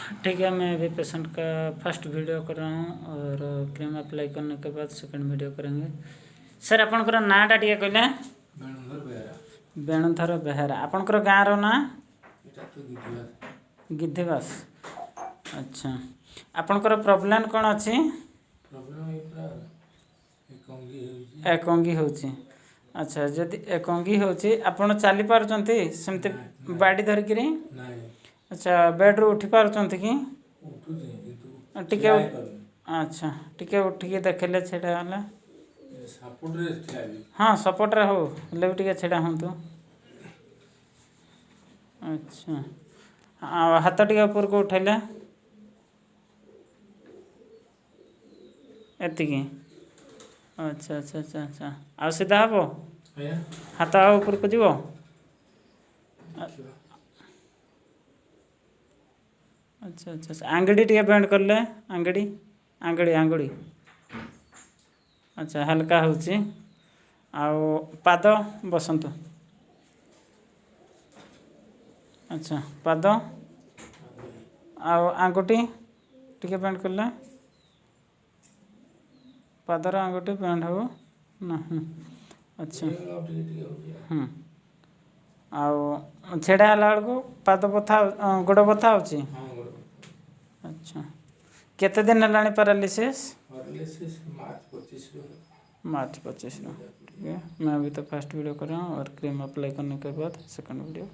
ठीक है, मैं अभी पेशेंट का फर्स्ट वीडियो कर रहा हूँ और क्रीम अप्लाई करने के बाद सेकंड वीडियो करेंगे। सर आपणकर नाटा टी कहले? बेणुधर बेहेरा। आपणकर गाँव ना? गिद्धिवास। अच्छा, आपणकर प्रोब्लेम कौन अच्छी? एकंगी होची। अच्छा, जदि एकंगी होची आपण चली पारुचंती सेमते बाडी धरिकिरी? अच्छा, बेड्रु उठी पारुचंती कि? टिके अच्छा, टिके उठिकी देखले छेड़ा वाला? हाँ, सपोर्ट हो ले टिके छेड़ा हूँ। अच्छा, हाथ टिके ऊपर को उठेले एतिकी? अच्छा अच्छा अच्छा अच्छा, आ सीधा हम हाथ ऊपर को जीव? अच्छा अच्छा अच्छा, आंगड़ी टे बेंड कले आंगड़ी आंगड़ी आंगुड़ी? अच्छा, हल्का होची। आउ पाद बसंतु। अच्छा, पाद आउ आंगुठी टिके बेंड कले? पादर आंगुठी बेंड हो ना? अच्छा, आउ छेड़ा हला बेलू पाद बथा गोड़ बथा होची? अच्छा, केते दिन है पैरालिसिस? मार्च 25 ठीक है, मैं अभी तो फर्स्ट वीडियो कर रहा हूँ और क्रीम अप्लाई करने के बाद सेकंड वीडियो